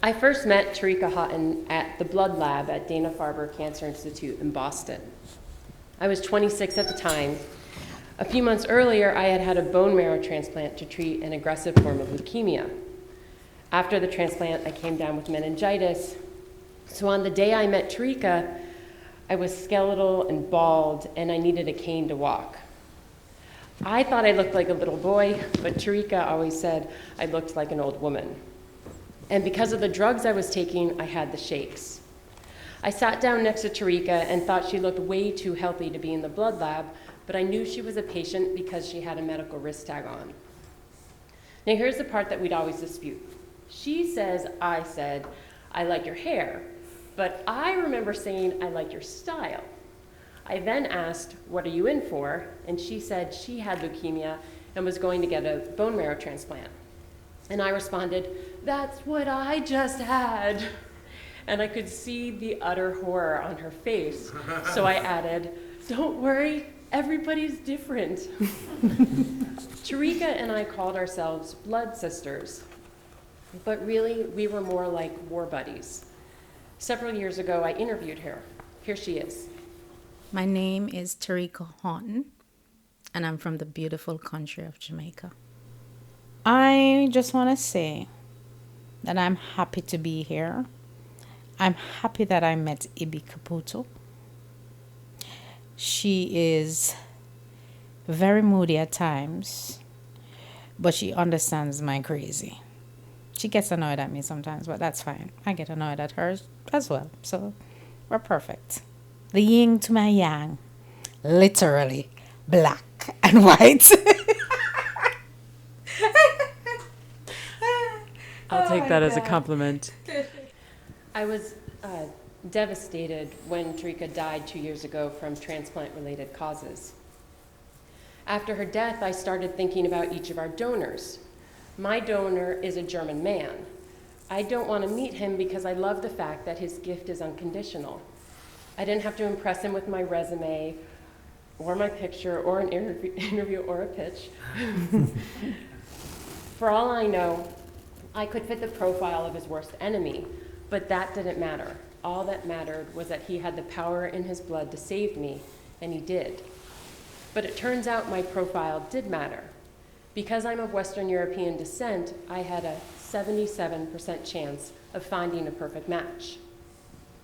I first met Tarika Houghton at the blood lab at Dana-Farber Cancer Institute in Boston. I was 26 at the time. A few months earlier, I had had a bone marrow transplant to treat an aggressive form of leukemia. After the transplant, I came down with meningitis. So on the day I met Tarika, I was skeletal and bald, and I needed a cane to walk. I thought I looked like a little boy, but Tarika always said I looked like an old woman. And because of the drugs I was taking, I had the shakes. I sat down next to Tarika and thought she looked way too healthy to be in the blood lab, but I knew she was a patient because she had a medical risk tag on. Now here's the part that we'd always dispute. She says I said, I like your hair, but I remember saying I like your style. I then asked, what are you in for? And she said she had leukemia and was going to get a bone marrow transplant. And I responded, that's what I just had. And I could see the utter horror on her face. So I added, don't worry, everybody's different. Tarika and I called ourselves blood sisters, but really we were more like war buddies. Several years ago, I interviewed her. Here she is. My name is Tarika Houghton, and I'm from the beautiful country of Jamaica. I just want to say that I'm happy to be here. I'm happy that I met Ibby Caputo. She is very moody at times, but she understands my crazy. She gets annoyed at me sometimes, but that's fine. I get annoyed at her as well, so we're perfect. The yin to my yang, literally black and white. I'll take that as a compliment. I was devastated when Tarika died 2 years ago from transplant-related causes. After her death, I started thinking about each of our donors. My donor is a German man. I don't want to meet him because I love the fact that his gift is unconditional. I didn't have to impress him with my resume or my picture or an interview or a pitch. For all I know, I could fit the profile of his worst enemy, but that didn't matter. All that mattered was that he had the power in his blood to save me, and he did. But it turns out my profile did matter. Because I'm of Western European descent, I had a 77% chance of finding a perfect match.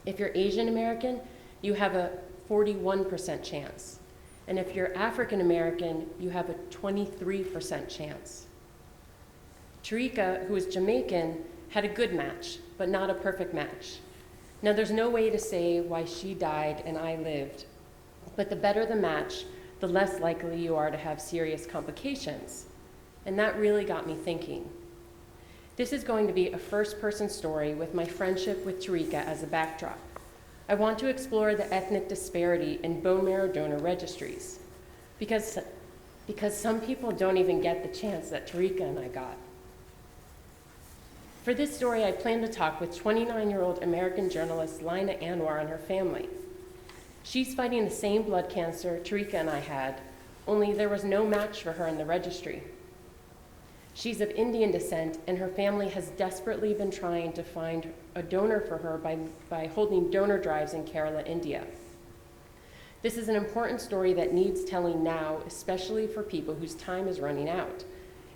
If you're Asian American, you have a 41% chance. And if you're African American, you have a 23% chance. Tarika, who is Jamaican, had a good match, but not a perfect match. Now, there's no way to say why she died and I lived, but the better the match, the less likely you are to have serious complications. And that really got me thinking. This is going to be a first-person story with my friendship with Tarika as a backdrop. I want to explore the ethnic disparity in bone marrow donor registries, because some people don't even get the chance that Tarika and I got. For this story, I plan to talk with 29-year-old American journalist Lina Anwar and her family. She's fighting the same blood cancer Tarika and I had, only there was no match for her in the registry. She's of Indian descent, and her family has desperately been trying to find a donor for her by holding donor drives in Kerala, India. This is an important story that needs telling now, especially for people whose time is running out.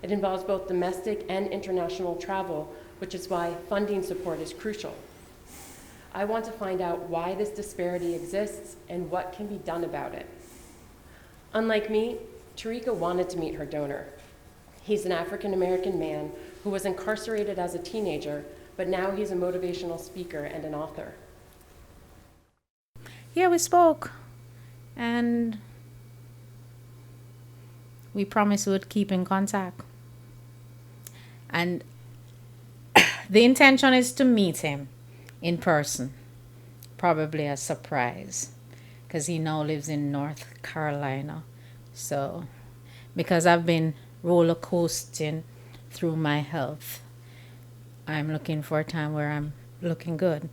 It involves both domestic and international travel, which is why funding support is crucial. I want to find out why this disparity exists and what can be done about it. Unlike me, Tarika wanted to meet her donor. He's an African-American man who was incarcerated as a teenager, but now he's a motivational speaker and an author. Yeah, we spoke, and we promised we would keep in contact. And the intention is to meet him in person, probably a surprise, because he now lives in North Carolina. So, because I've been roller coasting through my health, I'm looking for a time where I'm looking good.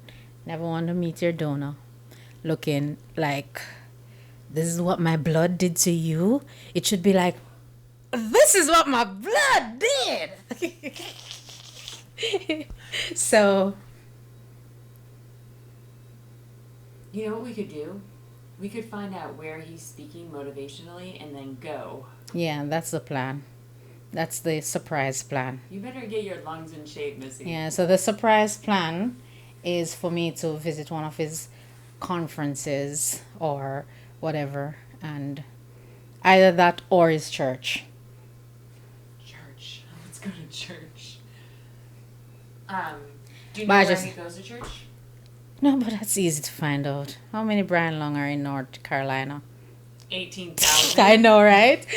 Never want to meet your donor looking like, this is what my blood did to you. It should be like, this is what my blood did. So, You know what we could do? We could find out where he's speaking motivationally and then go. yeah, that's the plan. That's the surprise plan. You better get your lungs in shape, Missy. Yeah, so the surprise plan is for me to visit one of his conferences or whatever, and either that or his church. Church. Let's go to church. Do you But know I where just- he goes to church? No, but that's easy to find out. How many Brian Long are in North Carolina? 18,000. I know, right?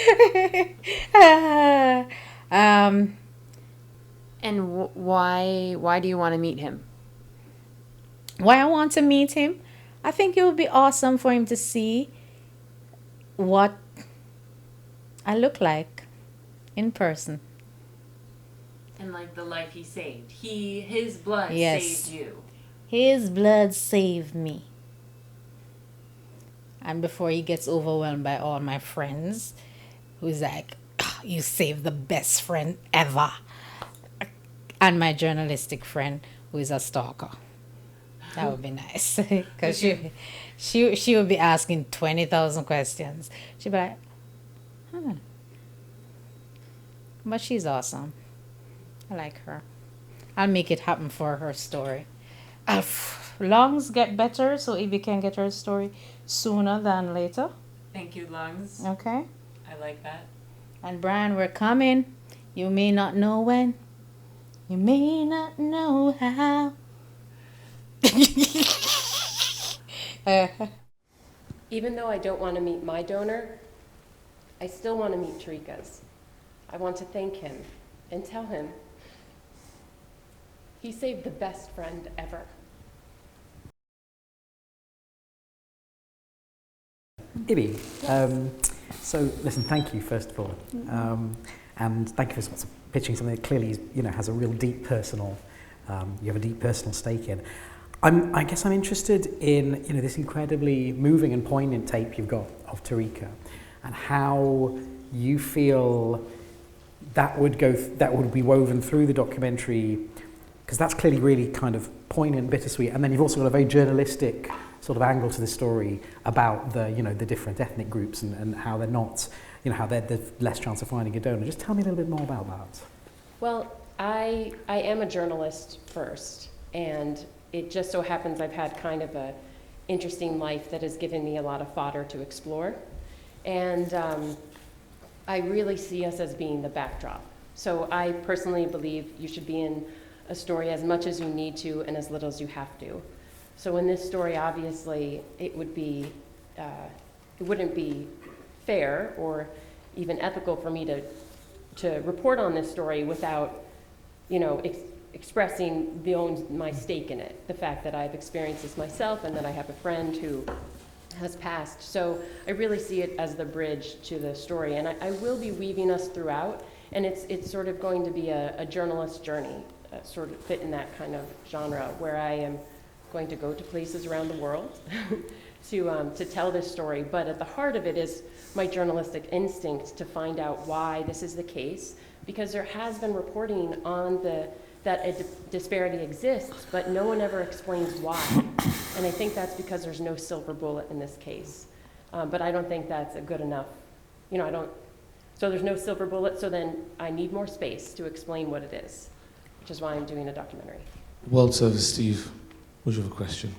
And why do you want to meet him? Why I want to meet him? I think it would be awesome for him to see what I look like in person. And like the life he saved. His blood Yes. saved you. His blood saved me. And before he gets overwhelmed by all my friends, who's like, "Ah, you saved the best friend ever." And my journalistic friend, who is a stalker. That would be nice. Because she would be asking 20,000 questions. She'd be like, But she's awesome. I like her. I'll make it happen for her story. Lungs get better, so Ibby can get her story sooner than later. Thank you, lungs. Okay? I like that. And Brian, we're coming. You may not know when. You may not know how. Even though I don't want to meet my donor, I still want to meet Tarika's. I want to thank him and tell him he saved the best friend ever. Ibby, so listen, thank you first of all, and thank you for pitching something that clearly is, has a real deep personal, you have a deep personal stake in. I guess I'm interested in this incredibly moving and poignant tape you've got of Tarika, and how you feel that would be woven through the documentary, because that's clearly really kind of poignant, bittersweet, and then you've also got a very journalistic sort of angle to the story about the different ethnic groups and how they're not, how there's less chance of finding a donor. Just tell me a little bit more about that. Well, I am a journalist first, and it just so happens I've had kind of a interesting life that has given me a lot of fodder to explore. And I really see us as being the backdrop. So I personally believe you should be in a story as much as you need to and as little as you have to. So in this story, obviously, it wouldn't be fair or even ethical for me to report on this story without, expressing my stake in it. The fact that I've experienced this myself and that I have a friend who has passed. So I really see it as the bridge to the story, and I will be weaving us throughout, and it's sort of going to be a journalist journey, sort of fit in that kind of genre, where I am going to go to places around the world to tell this story. But at the heart of it is my journalistic instinct to find out why this is the case, because there has been reporting on that a disparity exists, but no one ever explains why. And I think that's because there's no silver bullet in this case. But I don't think that's a good enough, so there's no silver bullet, so then I need more space to explain what it is, which is why I'm doing a documentary. Walter, Steve, would you have a question?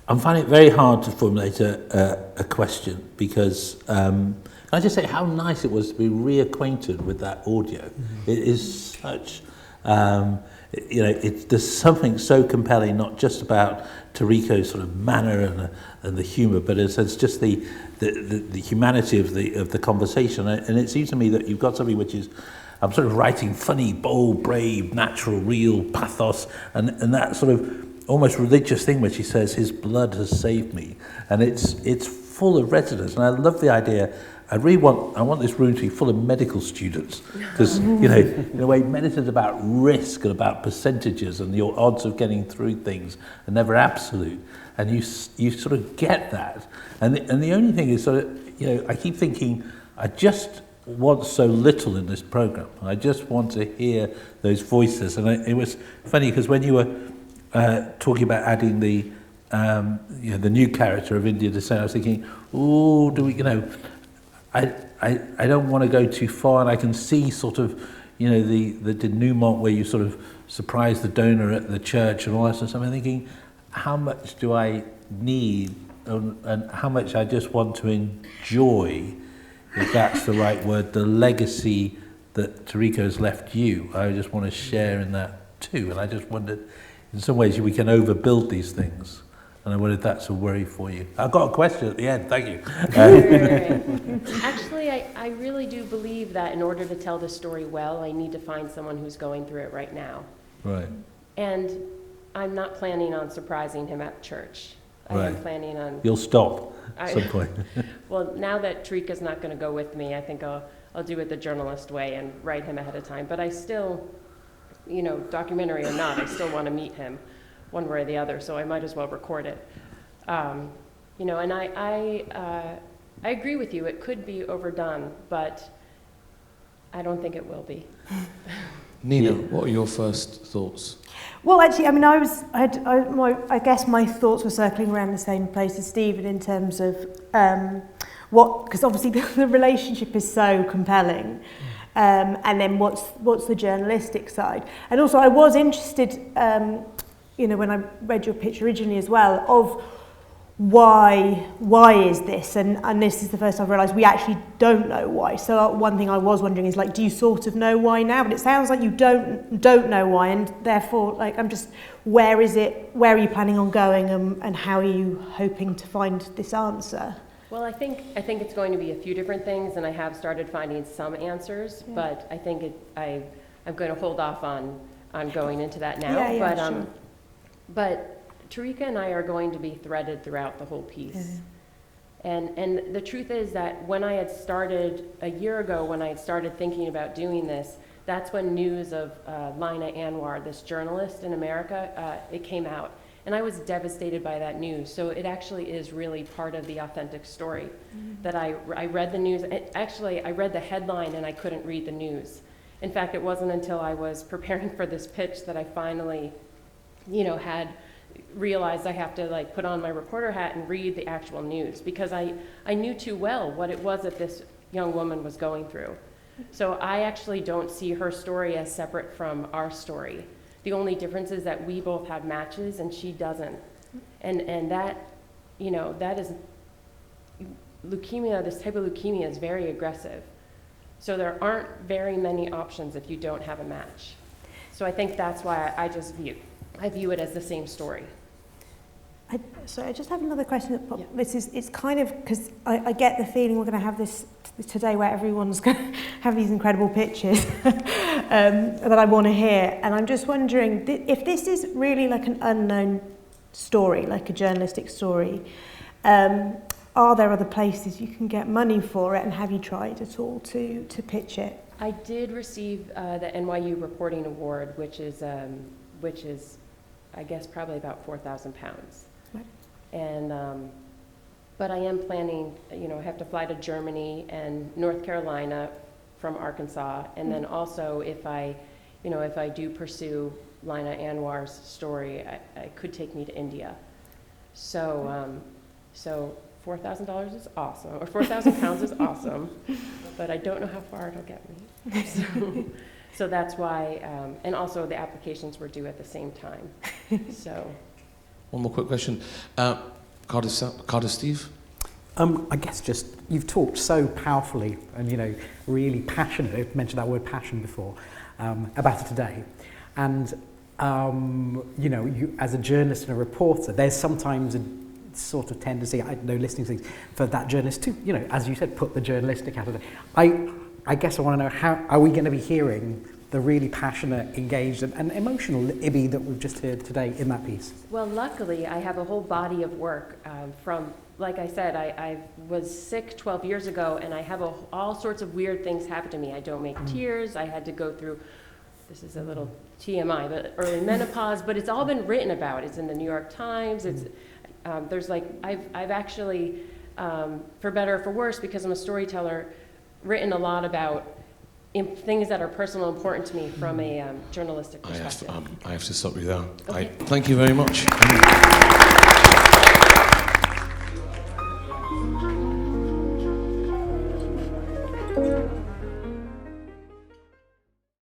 I'm finding it very hard to formulate a question because, can I just say how nice it was to be reacquainted with that audio? Mm-hmm. It is such, there's something so compelling, not just about Tariko's sort of manner and the humour, but it's just the humanity of the conversation. And it seems to me that you've got something which is, I'm sort of writing funny, bold, brave, natural, real pathos, and that sort of almost religious thing where she says, his blood has saved me. And it's full of resonance. And I love the idea. I want this room to be full of medical students, because, in a way, medicine's about risk and about percentages, and your odds of getting through things are never absolute. And you sort of get that. And the only thing is sort of, I keep thinking, I just want so little in this program. I just want to hear those voices. And it was funny because when you were talking about adding the the new character of Indian descent, I was thinking, oh, do we, I don't want to go too far, and I can see sort of, the denouement where you sort of surprise the donor at the church and all that sort of stuff. I'm thinking, how much do I need, and how much I just want to enjoy, if that's the right word, the legacy that Tariko has left you. I just want to share in that too, and I just wondered, in some ways we can overbuild these things. And I wonder if that's a worry for you. I've got a question at the end, thank you. Actually, I really do believe that in order to tell this story well, I need to find someone who's going through it right now. Right. And I'm not planning on surprising him at church. I am planning on... You'll stop at some point. Well, now that Tarika's not going to go with me, I think I'll do it the journalist way and write him ahead of time. But I still, documentary or not, I still want to meet him one way or the other, so I might as well record it. And I agree with you, it could be overdone, but I don't think it will be. Nina, what are your first thoughts? Well, actually, I guess my thoughts were circling around the same place as Stephen in terms of because obviously the relationship is so compelling, and then what's the journalistic side, and also I was interested, when I read your pitch originally as well, of why is this, and this is the first I've realised we actually don't know why. So one thing I was wondering is, do you sort of know why now? But it sounds like you don't know why, and therefore, I'm just, where are you planning on going, and how are you hoping to find this answer? Well, I think it's going to be a few different things, and I have started finding some answers, but I think I'm going to hold off on going into that now. But Tarika and I are going to be threaded throughout the whole piece. And the truth is that when I had started, a year ago, when I had started thinking about doing this, that's when news of Lina Anwar, this journalist in America, it came out. And I was devastated by that news. So it actually is really part of the authentic story that I read the news. Actually, I read the headline and I couldn't read the news. In fact, it wasn't until I was preparing for this pitch that I finally had realized I have to put on my reporter hat and read the actual news, because I knew too well what it was that this young woman was going through. So I actually don't see her story as separate from our story. The only difference is that we both have matches and she doesn't. And that, that is, leukemia, this type of leukemia is very aggressive. So there aren't very many options if you don't have a match. So I think that's why I view it as the same story. I just have another question. It's kind of, because I get the feeling we're going to have this today where everyone's going to have these incredible pitches that I want to hear. And I'm just wondering if this is really an unknown story, like a journalistic story, are there other places you can get money for it, and have you tried at all to pitch it? I did receive the NYU Reporting Award, which is I guess probably about £4,000. Right. And but I am planning, I have to fly to Germany and North Carolina from Arkansas, and then also if I do pursue Lina Anwar's story, it could take me to India. So so $4,000 is awesome, or £4,000 is awesome, but I don't know how far it'll get me. So that's why, and also the applications were due at the same time. So, one more quick question, Cardiff Steve. I guess just you've talked so powerfully and really passionate. I've mentioned that word passion before about it today, and you as a journalist and a reporter, there's sometimes a sort of tendency, I know, listening to things, for that journalist to as you said, put the journalistic out of it. I guess I want to know, how are we going to be hearing the really passionate, engaged and emotional Ibby that we've just heard today in that piece? Well, luckily, I have a whole body of work from, like I said, I was sick 12 years ago, and I have all sorts of weird things happen to me. I don't make tears. I had to go through, this is a little TMI, but early menopause, but it's all been written about. It's in the New York Times. It's there's I've actually, for better or for worse, because I'm a storyteller, written a lot about things that are personal and important to me from a journalistic I perspective. have to stop you there. Okay. Thank you very much.